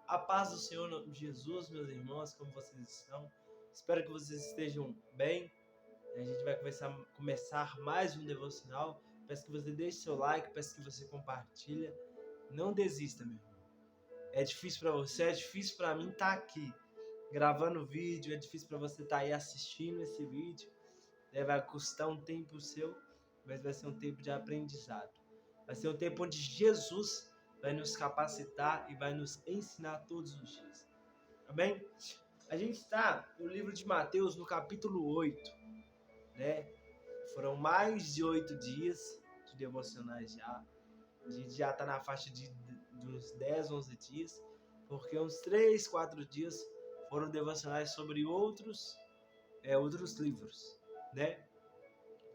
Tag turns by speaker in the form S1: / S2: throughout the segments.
S1: A paz do Senhor Jesus, meus irmãos, como vocês estão? Espero que vocês estejam bem. A gente vai começar mais um devocional. Peço que você deixe seu like, peço que você compartilhe. Não desista, meu irmão. É difícil para você, é difícil para mim estar aqui gravando vídeo, é difícil para você estar aí assistindo esse vídeo. Vai custar um tempo seu, mas vai ser um tempo de aprendizado. Vai ser um tempo onde Jesus vai nos capacitar e vai nos ensinar todos os dias. Amém? A gente está no livro de Mateus, no capítulo 8, né? Foram mais de 8 dias de devocionais já. A gente já está na faixa dos 10, 11 dias, porque uns 3, 4 dias foram devocionais sobre outros livros, né?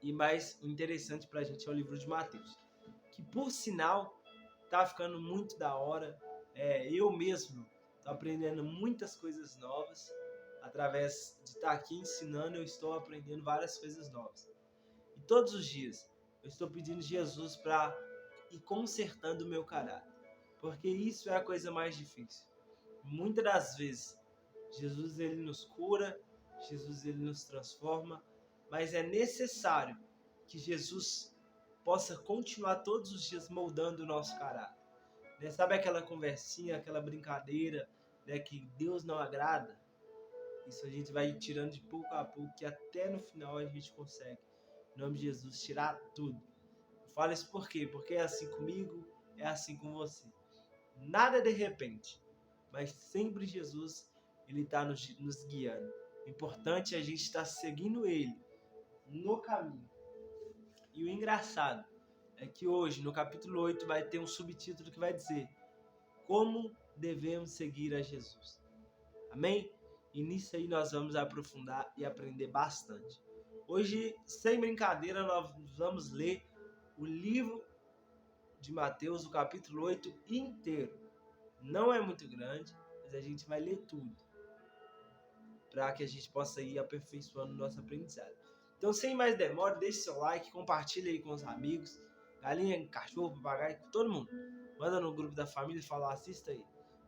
S1: E mais interessante para a gente é o livro de Mateus, que por sinal tá ficando muito da hora. Eu mesmo tô aprendendo muitas coisas novas através de estar aqui ensinando. Eu estou aprendendo várias coisas novas e todos os dias eu estou pedindo Jesus para ir consertando o meu caráter, porque isso é a coisa mais difícil. Muitas das vezes Jesus ele nos cura, Jesus ele nos transforma, mas é necessário que Jesus possa continuar todos os dias moldando o nosso caráter. Né? Sabe aquela conversinha, aquela brincadeira, né, que Deus não agrada? Isso a gente vai tirando de pouco a pouco, que até no final a gente consegue, em nome de Jesus, tirar tudo. Eu falo isso por quê? Porque é assim comigo, é assim com você. Nada de repente, mas sempre Jesus ele está nos guiando. O importante é a gente estar seguindo ele no caminho. E o engraçado é que hoje, no capítulo 8, vai ter um subtítulo que vai dizer: como devemos seguir a Jesus. Amém? E nisso aí nós vamos aprofundar e aprender bastante. Hoje, sem brincadeira, nós vamos ler o livro de Mateus, o capítulo 8 inteiro. Não é muito grande, mas a gente vai ler tudo, para que a gente possa ir aperfeiçoando o nosso aprendizado. Então, sem mais demora, deixe seu like, compartilhe aí com os amigos, galinha, cachorro, papagaio, com todo mundo. Manda no grupo da família e fala: assista aí.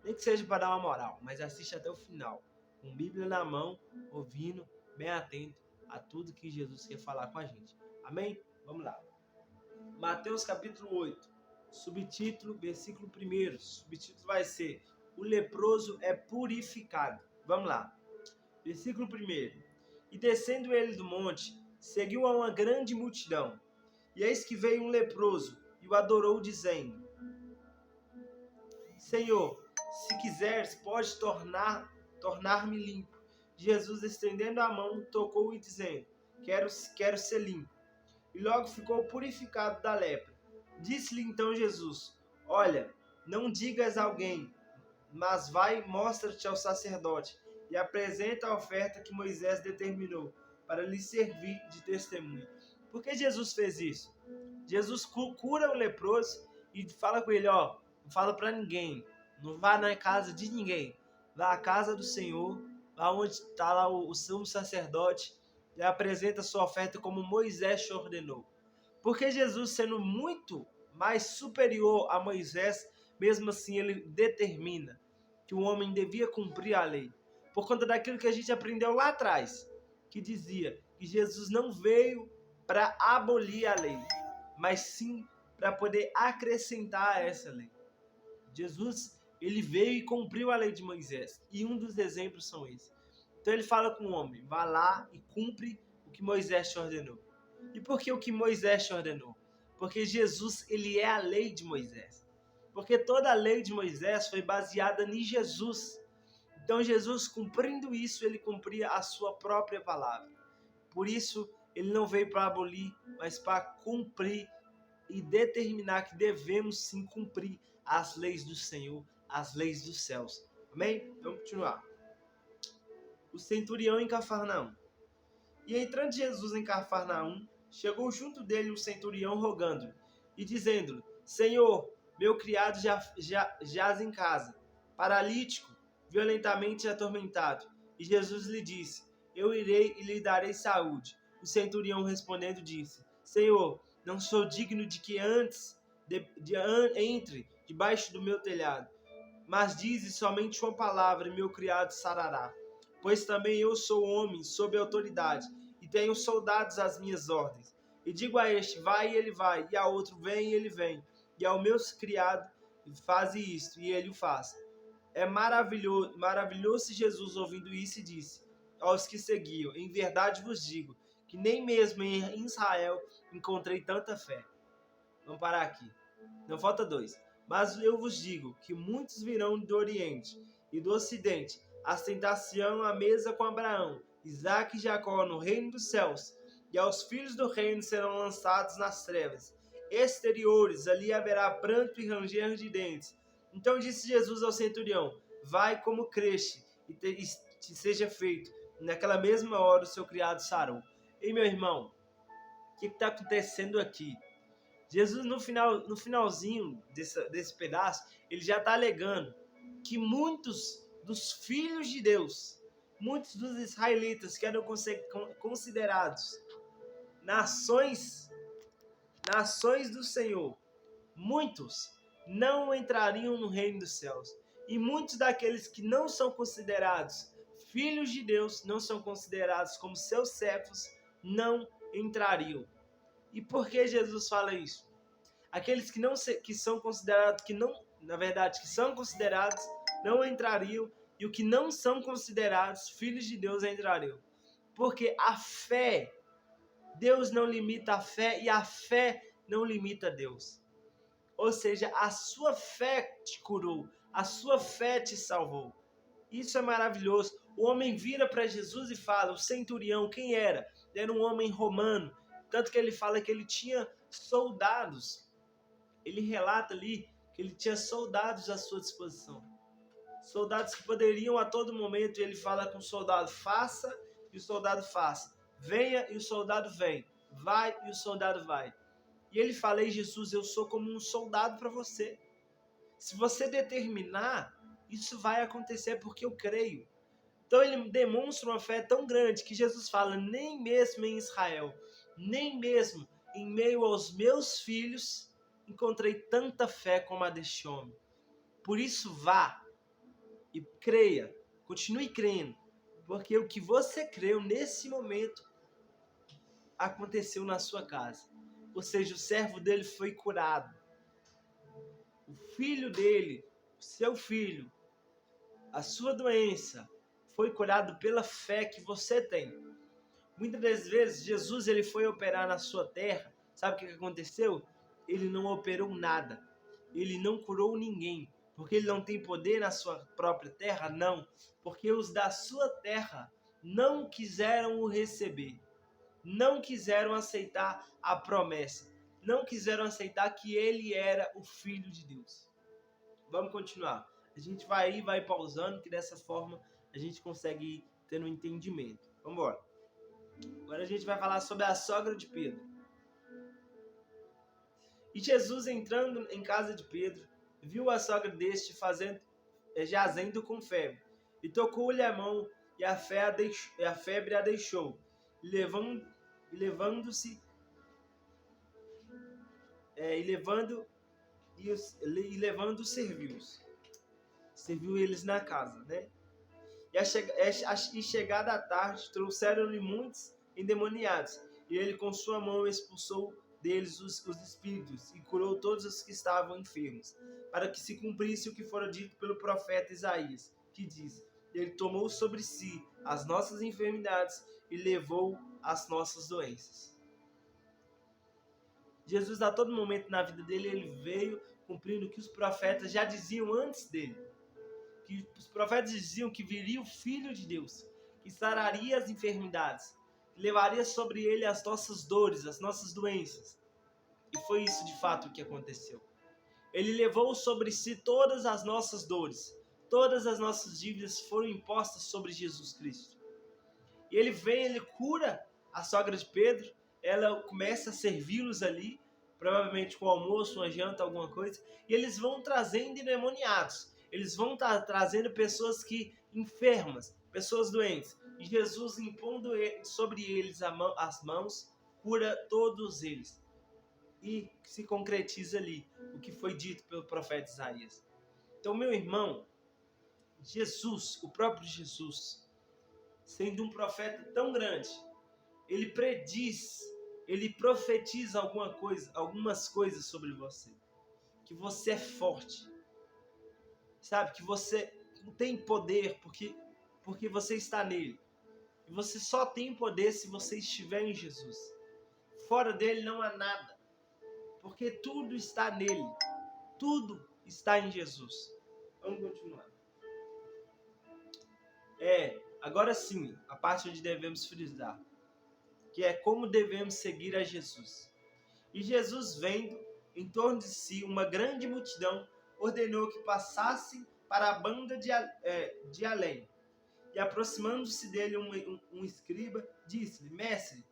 S1: Nem que seja para dar uma moral, mas assiste até o final, com Bíblia na mão, ouvindo, bem atento a tudo que Jesus quer falar com a gente. Amém? Vamos lá. Mateus capítulo 8, subtítulo, versículo 1. Subtítulo vai ser: o leproso é purificado. Vamos lá. Versículo 1. E descendo ele do monte, seguiu a uma grande multidão. E eis que veio um leproso e o adorou, dizendo: Senhor, se quiseres, pode tornar-me limpo. Jesus, estendendo a mão, tocou-o e dizendo: quero ser limpo. E logo ficou purificado da lepra. Disse-lhe então Jesus: olha, não digas a alguém, mas vai e mostra-te ao sacerdote e apresenta a oferta que Moisés determinou para lhe servir de testemunho. Por que Jesus fez isso? Jesus cura o leproso e fala com ele: ó, não fala para ninguém, não vá na casa de ninguém, vá à casa do Senhor, lá onde está lá o sumo sacerdote, e apresenta a sua oferta como Moisés te ordenou. Porque Jesus, sendo muito mais superior a Moisés, mesmo assim ele determina que o homem devia cumprir a lei, por conta daquilo que a gente aprendeu lá atrás, que dizia que Jesus não veio para abolir a lei, mas sim para poder acrescentar a essa lei. Jesus, ele veio e cumpriu a lei de Moisés, e um dos exemplos são esses. Então ele fala com o homem: vá lá e cumpre o que Moisés te ordenou. E por que o que Moisés te ordenou? Porque Jesus, ele é a lei de Moisés. Porque toda a lei de Moisés foi baseada em Jesus. Então Jesus, cumprindo isso, ele cumpria a sua própria palavra. Por isso, ele não veio para abolir, mas para cumprir e determinar que devemos sim cumprir as leis do Senhor, as leis dos céus. Amém? Vamos continuar. O centurião em Cafarnaum. E entrando Jesus em Cafarnaum, chegou junto dele um centurião rogando-lhe e dizendo-lhe: Senhor, meu criado jaz em casa, paralítico, violentamente atormentado. E Jesus lhe disse: eu irei e lhe darei saúde. O centurião respondendo disse: Senhor, não sou digno de que entre debaixo do meu telhado. Mas dize somente uma palavra, e meu criado sarará. Pois também eu sou homem sob autoridade, e tenho soldados às minhas ordens. E digo a este, vai, e ele vai, e a outro, vem, e ele vem. E ao meu criado, faze isto, e ele o faz. É maravilhoso, maravilhou-se Jesus ouvindo isso e disse aos que seguiam, em verdade vos digo, que nem mesmo em Israel encontrei tanta fé. Vamos parar aqui. Não falta dois. Mas eu vos digo que muitos virão do Oriente e do Ocidente, assentar-se-ão à mesa com Abraão, Isaque e Jacó no reino dos céus, e aos filhos do reino serão lançados nas trevas exteriores, ali haverá pranto e ranger de dentes. Então disse Jesus ao centurião, vai como creste, e te seja feito. E naquela mesma hora o seu criado sarou. E meu irmão, o que está acontecendo aqui? Jesus, no finalzinho desse pedaço, ele já está alegando que muitos dos filhos de Deus, muitos dos israelitas que eram considerados nações do Senhor, muitos não entrariam no reino dos céus. E muitos daqueles que não são considerados filhos de Deus, não são considerados como seus servos, não entrariam. E por que Jesus fala isso? Aqueles que são considerados, que são considerados, não entrariam, e os que não são considerados filhos de Deus entrariam. Porque a fé, Deus não limita a fé, e a fé não limita Deus. Ou seja, a sua fé te curou, a sua fé te salvou. Isso é maravilhoso. O homem vira para Jesus e fala, o centurião, quem era? Era um homem romano, tanto que ele fala que ele tinha soldados. Ele relata ali que ele tinha soldados à sua disposição. Soldados que poderiam a todo momento, ele fala com o soldado, faça, e o soldado faça. Venha, e o soldado vem. Vai, e o soldado vai. E ele fala, ei Jesus, eu sou como um soldado para você. Se você determinar, isso vai acontecer porque eu creio. Então ele demonstra uma fé tão grande que Jesus fala, nem mesmo em Israel, nem mesmo em meio aos meus filhos, encontrei tanta fé como a deste homem. Por isso vá e creia, continue crendo, porque o que você creu nesse momento aconteceu na sua casa. Ou seja, o servo dele foi curado. O filho dele, o seu filho, a sua doença foi curado pela fé que você tem. Muitas das vezes Jesus ele foi operar na sua terra. Sabe o que aconteceu? Ele não operou nada. Ele não curou ninguém. Porque ele não tem poder na sua própria terra? Não. Porque os da sua terra não quiseram o receber. Não quiseram aceitar a promessa. Não quiseram aceitar que ele era o Filho de Deus. Vamos continuar. A gente vai pausando, que dessa forma a gente consegue ir tendo um entendimento. Vamos embora. Agora a gente vai falar sobre a sogra de Pedro. E Jesus, entrando em casa de Pedro, viu a sogra deste jazendo com febre. E tocou-lhe a mão, e a febre a deixou. Levando serviu eles na casa, né? E chegada a tarde, trouxeram-lhe muitos endemoniados, e ele com sua mão expulsou deles os espíritos, e curou todos os que estavam enfermos, para que se cumprisse o que fora dito pelo profeta Isaías, que diz, ele tomou sobre si as nossas enfermidades, e levou as nossas doenças. Jesus, a todo momento na vida dele, ele veio cumprindo o que os profetas já diziam antes dele. Que os profetas diziam que viria o Filho de Deus, que sararia as enfermidades, que levaria sobre ele as nossas dores, as nossas doenças. E foi isso de fato o que aconteceu. Ele levou sobre si todas as nossas dores, todas as nossas dívidas foram impostas sobre Jesus Cristo. E ele vem, ele cura a sogra de Pedro, ela começa a servi-los ali, provavelmente com almoço, uma janta, alguma coisa, e eles vão trazendo endemoniados. Eles vão trazendo pessoas enfermas, pessoas doentes. E Jesus, impondo sobre eles as mãos, cura todos eles. E se concretiza ali o que foi dito pelo profeta Isaías. Então, meu irmão, Jesus, o próprio Jesus, sendo um profeta tão grande, ele prediz, ele profetiza algumas coisas sobre você. Que você é forte, sabe? Que você tem poder porque você está nele. E você só tem poder se você estiver em Jesus. Fora dele não há nada, porque tudo está nele. Tudo está em Jesus. Vamos continuar. Agora sim, a parte onde devemos frisar, que é como devemos seguir a Jesus. E Jesus, vendo em torno de si uma grande multidão, ordenou que passassem para a banda de além. E aproximando-se dele um escriba, disse-lhe: Mestre,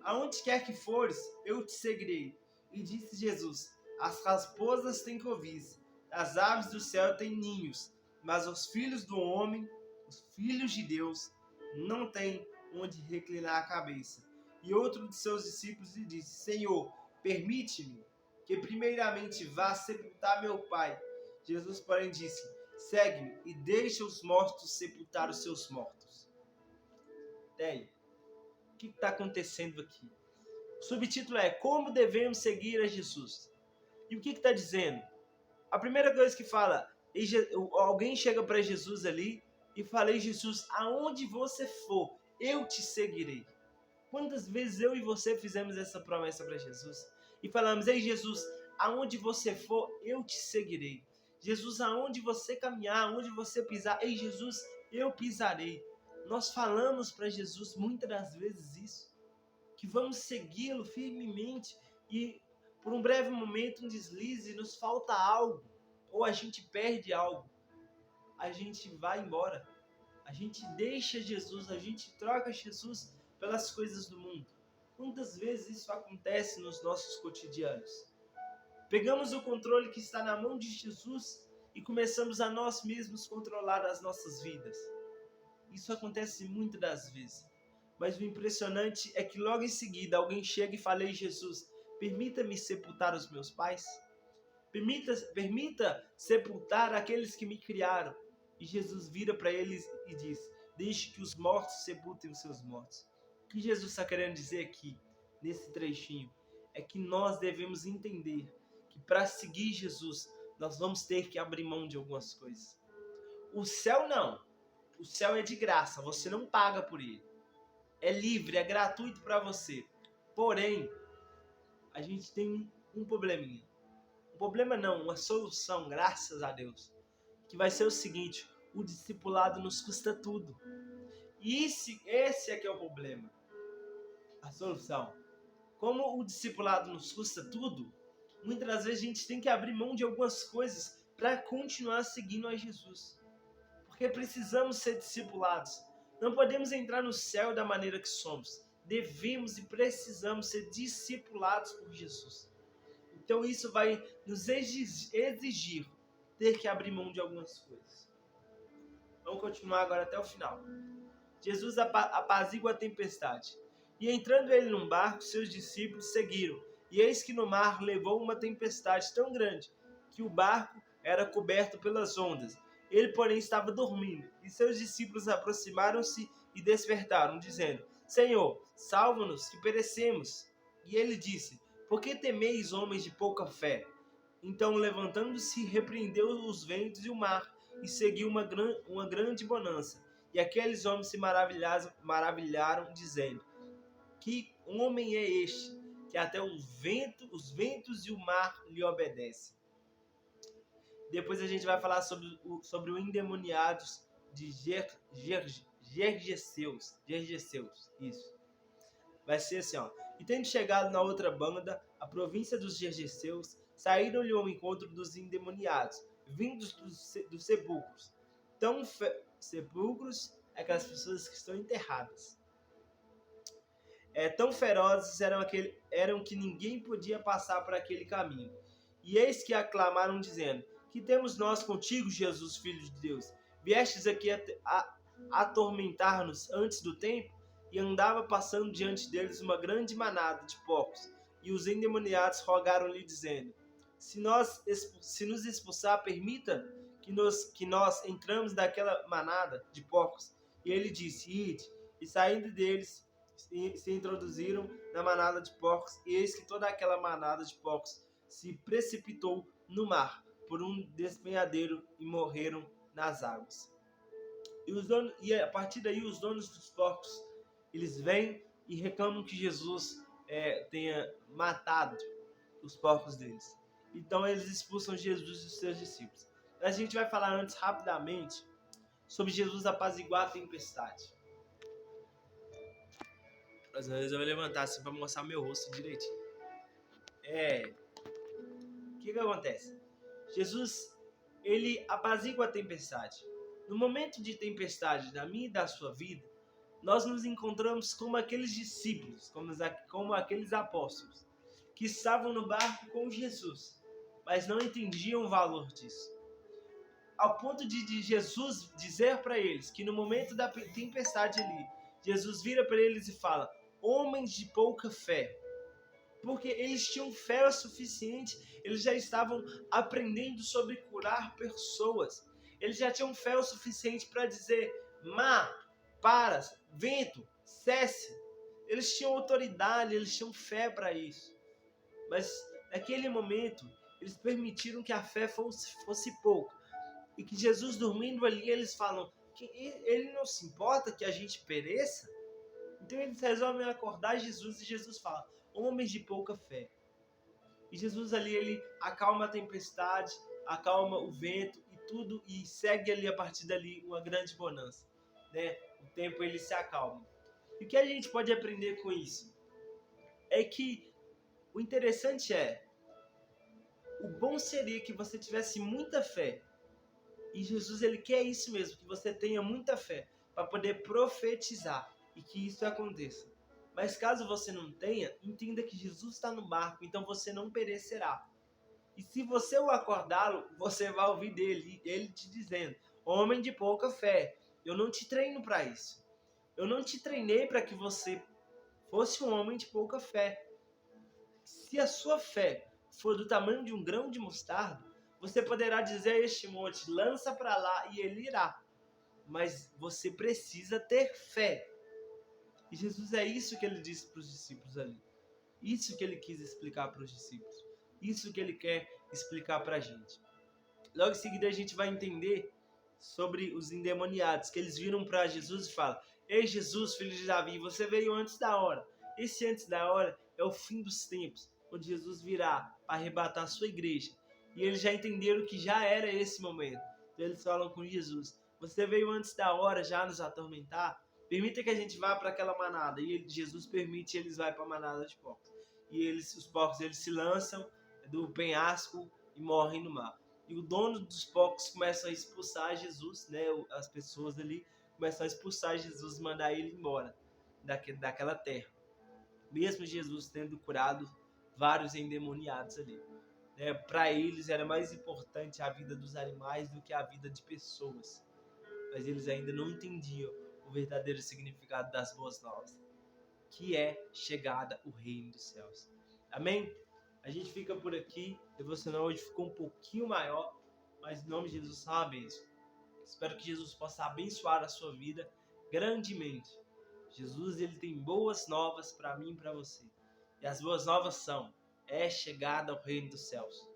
S1: aonde quer que fores, eu te seguirei. E disse Jesus: As raposas têm covis, as aves do céu têm ninhos, mas os filhos do homem, os filhos de Deus, não têm onde reclinar a cabeça. E outro de seus discípulos lhe disse: Senhor, permite-me que primeiramente vá sepultar meu pai. Jesus, porém, disse: Segue-me e deixa os mortos sepultar os seus mortos. O que está acontecendo aqui? O subtítulo é Como devemos seguir a Jesus. E o que está dizendo? A primeira coisa que fala, alguém chega para Jesus ali e fala: Ei, Jesus, aonde você for, eu te seguirei. Quantas vezes eu e você fizemos essa promessa para Jesus? E falamos: Ei, Jesus, aonde você for, eu te seguirei. Jesus, aonde você caminhar, aonde você pisar, ei, Jesus, eu pisarei. Nós falamos para Jesus muitas das vezes isso, que vamos segui-lo firmemente e por um breve momento, um deslize, nos falta algo, ou a gente perde algo, a gente vai embora, a gente deixa Jesus, a gente troca Jesus pelas coisas do mundo. Quantas vezes isso acontece nos nossos cotidianos? Pegamos o controle que está na mão de Jesus e começamos a nós mesmos controlar as nossas vidas. Isso acontece muitas das vezes. Mas o impressionante é que logo em seguida alguém chega e fala: Ei, Jesus, permita-me sepultar os meus pais. Permita sepultar aqueles que me criaram. E Jesus vira para eles e diz: Deixe que os mortos sepultem os seus mortos. O que Jesus está querendo dizer aqui, nesse trechinho, é que nós devemos entender que para seguir Jesus, nós vamos ter que abrir mão de algumas coisas. O céu não. O céu é de graça, você não paga por ele. É livre, é gratuito para você. Porém, a gente tem um probleminha. Um problema não, uma solução, graças a Deus. Que vai ser o seguinte: o discipulado nos custa tudo. E esse é que é o problema. A solução. Como o discipulado nos custa tudo, muitas das vezes a gente tem que abrir mão de algumas coisas para continuar seguindo a Jesus. Porque precisamos ser discipulados. Não podemos entrar no céu da maneira que somos. Devemos e precisamos ser discipulados por Jesus. Então isso vai nos exigir ter que abrir mão de algumas coisas. Vamos continuar agora até o final. Jesus apazigua a tempestade. E entrando ele num barco, seus discípulos seguiram. E eis que no mar levou uma tempestade tão grande, que o barco era coberto pelas ondas. Ele, porém, estava dormindo. E seus discípulos aproximaram-se e despertaram, dizendo: Senhor, salva-nos, que perecemos. E ele disse: Por que temeis, homens de pouca fé? Então, levantando-se, repreendeu os ventos e o mar, e seguiu uma grande bonança. E aqueles homens se maravilharam, dizendo: Que homem é este, que até os ventos e o mar lhe obedecem? Depois a gente vai falar sobre o endemoniados de Gergeseus. Isso. Vai ser assim, ó. E tendo chegado na outra banda, a província dos Gergeseus, saíram-lhe ao encontro dos endemoniados, vindos dos sepulcros. Sepulcros é aquelas pessoas que estão enterradas. Tão ferozes eram que ninguém podia passar por aquele caminho. E eis que aclamaram, dizendo: Que temos nós contigo, Jesus, Filho de Deus? Viestes aqui a atormentar-nos antes do tempo? E andava passando diante deles uma grande manada de porcos. E os endemoniados rogaram-lhe, dizendo: Se nos expulsar, permita que nós entramos daquela manada de porcos. E ele disse: ide. E saindo deles, se introduziram na manada de porcos, e eis que toda aquela manada de porcos se precipitou no mar por um despenhadeiro e morreram nas águas. E a partir daí os donos dos porcos, eles vêm e reclamam que Jesus tenha matado os porcos deles. Então eles expulsam Jesus dos seus discípulos. A gente vai falar antes rapidamente sobre Jesus apaziguar a tempestade. Às vezes eu vou levantar assim para mostrar meu rosto direitinho. O que acontece? Jesus, ele apazigua a tempestade. No momento de tempestade da minha e da sua vida, nós nos encontramos como aqueles discípulos, como aqueles apóstolos, que estavam no barco com Jesus, mas não entendiam o valor disso. Ao ponto de Jesus dizer para eles que no momento da tempestade ali, Jesus vira para eles e fala: homens de pouca fé. Porque eles tinham fé o suficiente, eles já estavam aprendendo sobre curar pessoas. Eles já tinham fé o suficiente para dizer: mar, para, vento, cesse. Eles tinham autoridade, eles tinham fé para isso. Mas naquele momento, eles permitiram que a fé fosse pouca. E que Jesus dormindo ali, eles falam que ele não se importa que a gente pereça. Então eles resolvem acordar Jesus e Jesus fala: homens de pouca fé. E Jesus ali, ele acalma a tempestade, acalma o vento e tudo, e segue ali a partir dali uma grande bonança, né? O tempo ele se acalma. E o que a gente pode aprender com isso? É que o interessante o bom seria que você tivesse muita fé. E Jesus, ele quer isso mesmo, que você tenha muita fé para poder profetizar e que isso aconteça. Mas caso você não tenha, entenda que Jesus está no barco, então você não perecerá. E se você o acordá-lo, você vai ouvir ele te dizendo: homem de pouca fé, eu não te treino para isso. Eu não te treinei para que você fosse um homem de pouca fé. Se a sua fé for do tamanho de um grão de mostarda, você poderá dizer a este monte: lança para lá, e ele irá. Mas você precisa ter fé. E Jesus, é isso que ele disse para os discípulos ali. Isso que ele quis explicar para os discípulos. Isso que ele quer explicar para a gente. Logo em seguida a gente vai entender sobre os endemoniados, que eles viram para Jesus e falam: ei Jesus, filho de Davi, você veio antes da hora. Esse antes da hora é o fim dos tempos, onde Jesus virá para arrebatar a sua igreja. E eles já entenderam que já era esse momento. Então eles falam com Jesus: você veio antes da hora já nos atormentar? Permita que a gente vá para aquela manada. E Jesus permite, eles vão para a manada de porcos. E os porcos eles se lançam do penhasco e morrem no mar. E o dono dos porcos começa a expulsar Jesus, né? As pessoas ali começam a expulsar Jesus e mandar ele embora daquela terra. Mesmo Jesus tendo curado vários endemoniados ali. Para eles era mais importante a vida dos animais do que a vida de pessoas. Mas eles ainda não entendiam o verdadeiro significado das boas novas, que é chegada o reino dos céus. Amém? A gente fica por aqui. O devocional hoje ficou um pouquinho maior, mas em nome de Jesus, uma bênção. Espero que Jesus possa abençoar a sua vida grandemente. Jesus, ele tem boas novas para mim e para você. E as boas novas são: é chegada ao reino dos céus.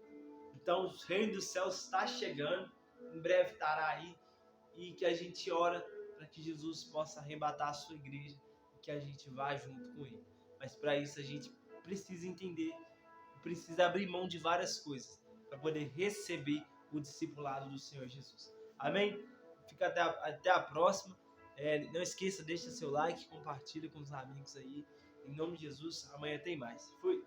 S1: Então, o reino dos céus está chegando, em breve estará aí, e que a gente ora para que Jesus possa arrebatar a sua igreja e que a gente vá junto com ele. Mas para isso a gente precisa entender, precisa abrir mão de várias coisas para poder receber o discipulado do Senhor Jesus. Amém? Fica até a próxima. Não esqueça, deixa seu like, compartilha com os amigos aí. Em nome de Jesus, amanhã tem mais. Fui!